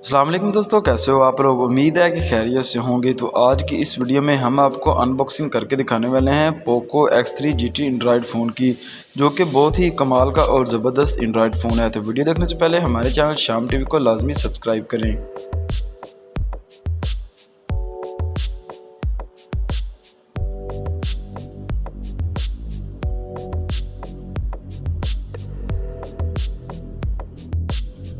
अस्सलाम वालेकुम दोस्तों, कैसे हो आप लोग। उम्मीद है कि खैरियत से होंगे। तो आज की इस वीडियो में हम आपको अनबॉक्सिंग करके दिखाने वाले हैं Poco X3 GT Android phone की, जो कि बहुत ही कमाल का और ज़बरदस्त एंड्रॉयड फ़ोन है। तो वीडियो देखने से पहले हमारे चैनल शाम टीवी को लाजमी सब्सक्राइब करें।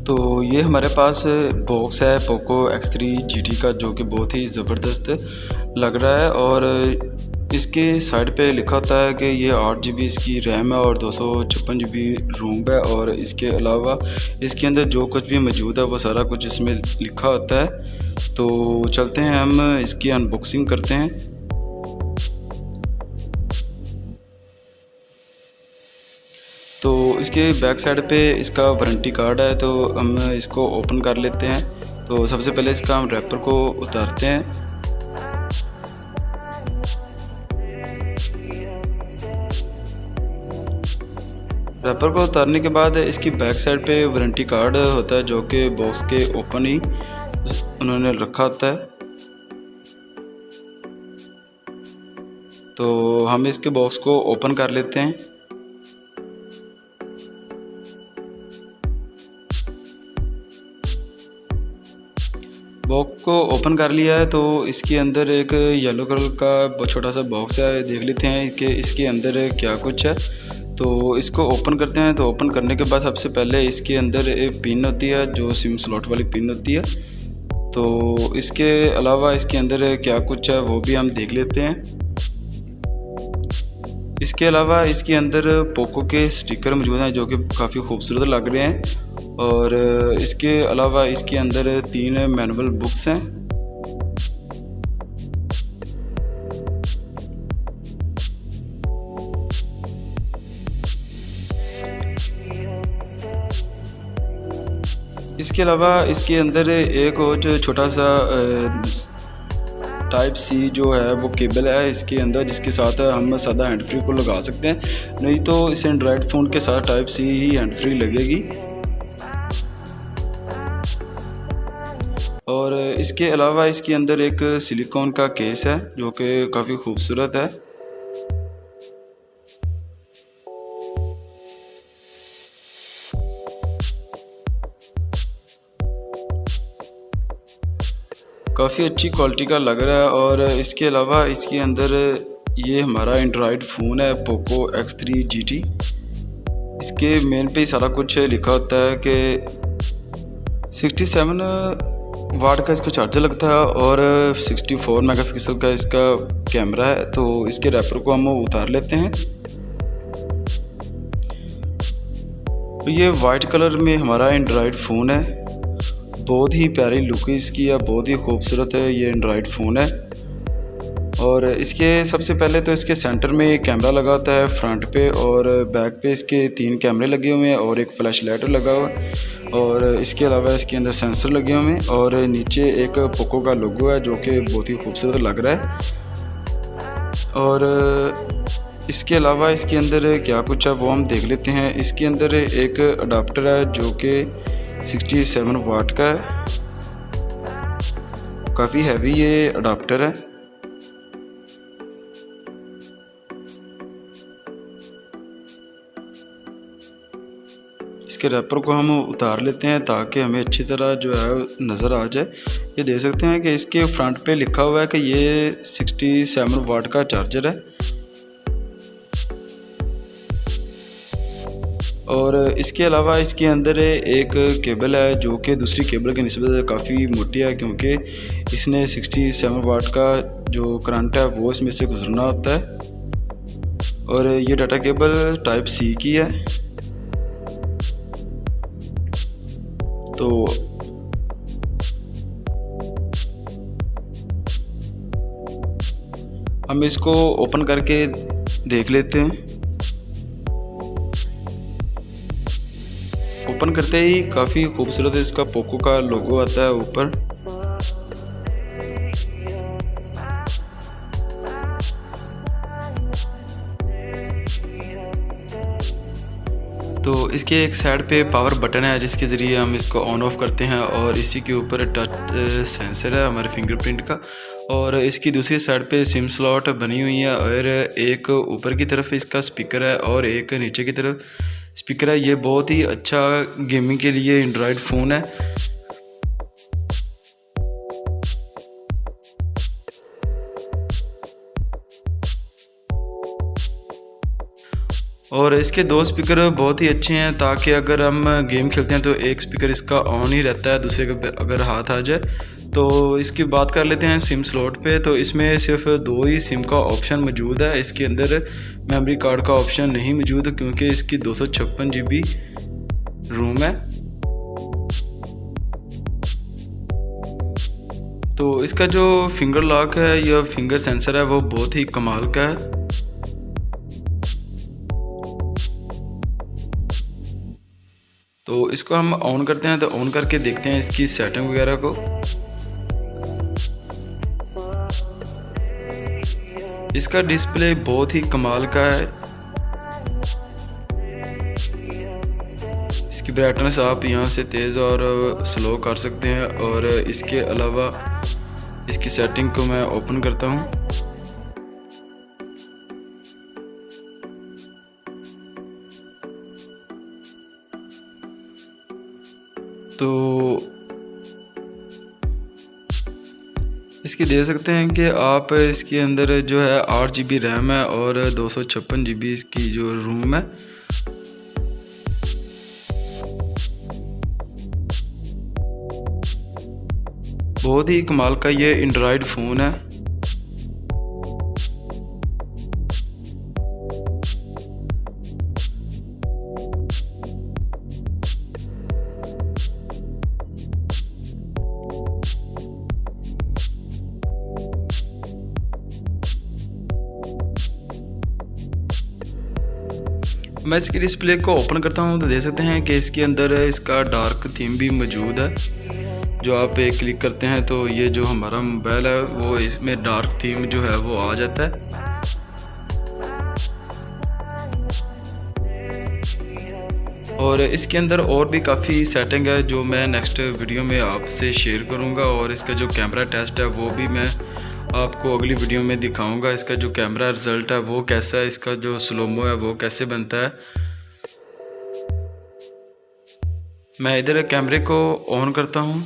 तो ये हमारे पास बॉक्स है पोको X3 GT का, जो कि बहुत ही ज़बरदस्त लग रहा है। और इसके साइड पे लिखा होता है कि ये 8 GB इसकी रैम है और 256 GB रोम है। और इसके अलावा इसके अंदर जो कुछ भी मौजूद है वो सारा कुछ इसमें लिखा होता है। तो चलते हैं, हम इसकी अनबॉक्सिंग करते हैं। तो इसके बैक साइड पे इसका वारंटी कार्ड है, तो हम इसको ओपन कर लेते हैं। तो सबसे पहले इसका हम रैपर को उतारते हैं। रैपर को उतारने के बाद इसकी बैक साइड पे वारंटी कार्ड होता है, जो कि बॉक्स के ओपन ही उन्होंने रखा होता है। तो हम इसके बॉक्स को ओपन कर लेते हैं। बॉक्स को ओपन कर लिया है, तो इसके अंदर एक येलो कलर का छोटा सा बॉक्स है। देख लेते हैं कि इसके अंदर क्या कुछ है। तो इसको ओपन करते हैं। तो ओपन करने के बाद सबसे पहले इसके अंदर एक पिन होती है, जो सिम स्लॉट वाली पिन होती है। तो इसके अलावा इसके अंदर क्या कुछ है वो भी हम देख लेते हैं। इसके अलावा इसके अंदर पोको के स्टिकर मौजूद हैं, जो कि काफ़ी खूबसूरत लग रहे हैं। और इसके अलावा इसके अंदर 3 मैनुअल बुक्स हैं। इसके अलावा इसके अंदर एक और छोटा सा टाइप सी जो है वो केबल है इसके अंदर, जिसके साथ हम सादा हैंड फ्री को लगा सकते हैं। नहीं तो इस एंड्रॉयड फ़ोन के साथ टाइप सी ही हैंड फ्री लगेगी। और इसके अलावा इसके अंदर एक सिलिकॉन का केस है, जो कि काफ़ी खूबसूरत है। काफ़ी अच्छी क्वालिटी का लग रहा है। और इसके अलावा इसके अंदर ये हमारा एंड्रॉयड फ़ोन है पोको X3 GT। इसके मेन पे सारा कुछ लिखा होता है कि 67 वाट का इसका चार्जर लगता है और 64 मेगापिक्सल का इसका कैमरा है। तो इसके रैपर को हम उतार लेते हैं। तो ये वाइट कलर में हमारा एंड्रॉयड फ़ोन है। बहुत ही प्यारी लुक इसकी है, बहुत ही खूबसूरत है ये एंड्रॉयड फ़ोन है। और इसके सबसे पहले तो इसके सेंटर में कैमरा लगा होता है फ्रंट पे, और बैक पे इसके 3 कैमरे लगे हुए हैं और एक फ्लैश लाइट लगा हुआ है। और इसके अलावा इसके अंदर सेंसर लगे हुए हैं और नीचे एक पोको का लोगो है, जो कि बहुत ही खूबसूरत लग रहा है। और इसके अलावा इसके अंदर क्या कुछ है वो हम देख लेते हैं। इसके अंदर एक अडाप्टर है, जो कि 67 वाट का है। काफ़ी हैवी ये अडाप्टर है। इसके रैपर को हम उतार लेते हैं ताकि हमें अच्छी तरह जो है नज़र आ जाए। ये देख सकते हैं कि इसके फ्रंट पे लिखा हुआ है कि ये 67 वाट का चार्जर है। और इसके अलावा इसके अंदर एक केबल है, जो कि दूसरी केबल की निस्बत काफ़ी मोटी है, क्योंकि इसने 67 वाट का जो करंट है वो इसमें से गुजरना होता है। और ये डाटा केबल टाइप सी की है। तो हम इसको ओपन करके देख लेते हैं। ओपन करते ही काफ़ी खूबसूरत इसका पोको का लोगो आता है ऊपर। तो इसके एक साइड पे पावर बटन है जिसके ज़रिए हम इसको ऑन ऑफ करते हैं, और इसी के ऊपर टच सेंसर है हमारे फिंगरप्रिंट का। और इसकी दूसरी साइड पे सिम स्लॉट बनी हुई है, और एक ऊपर की तरफ इसका स्पीकर है और एक नीचे की तरफ स्पीकर है। ये बहुत ही अच्छा गेमिंग के लिए एंड्रॉयड फ़ोन है। और इसके दो स्पीकर बहुत ही अच्छे हैं, ताकि अगर हम गेम खेलते हैं तो एक स्पीकर इसका ऑन ही रहता है, दूसरे का अगर हाथ आ जाए। तो इसकी बात कर लेते हैं सिम स्लॉट पे। तो इसमें सिर्फ 2 ही सिम का ऑप्शन मौजूद है, इसके अंदर मेमोरी कार्ड का ऑप्शन नहीं मौजूद, क्योंकि इसकी 256 GB रोम है। तो इसका जो फिंगर लॉक है या फिंगर सेंसर है वो बहुत ही कमाल का है। तो इसको हम ऑन करते हैं, तो ऑन करके देखते हैं इसकी सेटिंग वगैरह को। इसका डिस्प्ले बहुत ही कमाल का है। इसकी ब्राइटनेस आप यहाँ से तेज़ और स्लो कर सकते हैं। और इसके अलावा इसकी सेटिंग को मैं ओपन करता हूँ। तो इसकी देख सकते हैं कि आप इसके अंदर जो है 8 GB रैम है और 256 GB इसकी जो रोम है। बहुत ही कमाल का ये एंड्रॉयड फ़ोन है। मैं इसकी डिस्प्ले को ओपन करता हूं तो देख सकते हैं कि इसके अंदर इसका डार्क थीम भी मौजूद है। जो आप एक क्लिक करते हैं तो ये जो हमारा मोबाइल है वो इसमें डार्क थीम जो है वो आ जाता है। और इसके अंदर और भी काफ़ी सेटिंग है जो मैं नेक्स्ट वीडियो में आपसे शेयर करूंगा। और इसका जो कैमरा टेस्ट है वो भी मैं आपको अगली वीडियो में दिखाऊंगा। इसका जो कैमरा रिजल्ट है वो कैसा है, इसका जो स्लोमो है वो कैसे बनता है। मैं इधर कैमरे को ऑन करता हूं।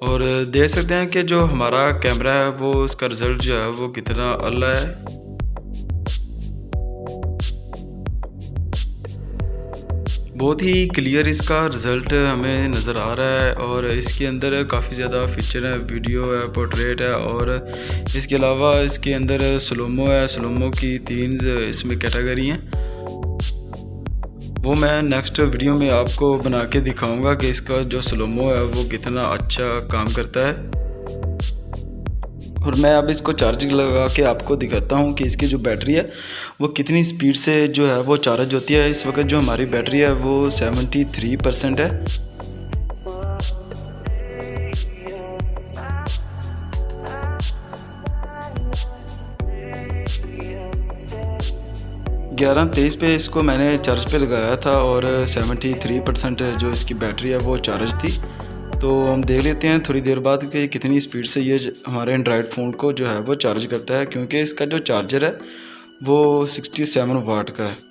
और देख सकते हैं कि जो हमारा कैमरा है वो उसका रिजल्ट जो है वो कितना अल्ला है। बहुत ही क्लियर इसका रिज़ल्ट हमें नज़र आ रहा है। और इसके अंदर काफ़ी ज़्यादा फीचर है, वीडियो है, पोर्ट्रेट है, और इसके अलावा इसके अंदर स्लोमो है। स्लोमो की 3 इसमें कैटेगरी हैं, वो मैं नेक्स्ट वीडियो में आपको बना के दिखाऊंगा कि इसका जो स्लोमो है वो कितना अच्छा काम करता है। और मैं अब इसको चार्जिंग लगा के आपको दिखाता हूँ कि इसकी जो बैटरी है वो कितनी स्पीड से जो है वो चार्ज होती है। इस वक्त जो हमारी बैटरी है वो 73% है। ग्यारह 23 पे इसको मैंने चार्ज पे लगाया था और 73% जो इसकी बैटरी है वो चार्ज थी। तो हम देख लेते हैं थोड़ी देर बाद कि कितनी स्पीड से ये हमारे एंड्रॉयड फ़ोन को जो है वो चार्ज करता है, क्योंकि इसका जो चार्जर है वो 67 वाट का है।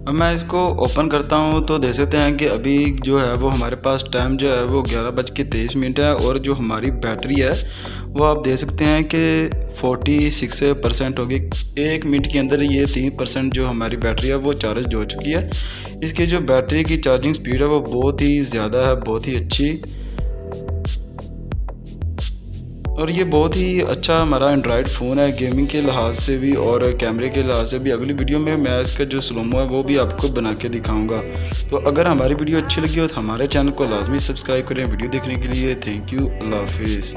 अब मैं इसको ओपन करता हूं तो देख सकते हैं कि अभी जो है वो हमारे पास टाइम जो है वो 11:23 है। और जो हमारी बैटरी है वो आप देख सकते हैं कि 46% होगी। 1 मिनट के अंदर ये 3% जो हमारी बैटरी है वो चार्ज हो चुकी है। इसकी जो बैटरी की चार्जिंग स्पीड है वो बहुत ही ज़्यादा है, बहुत ही अच्छी। और ये बहुत ही अच्छा हमारा एंड्रॉयड फ़ोन है गेमिंग के लिहाज से भी और कैमरे के लिहाज से भी। अगली वीडियो में मैं इसका जो स्लोमो है वो भी आपको बना के दिखाऊंगा। तो अगर हमारी वीडियो अच्छी लगी हो तो हमारे चैनल को लाजमी सब्सक्राइब करें। वीडियो देखने के लिए थैंक यू, अल्लाह हाफिज़।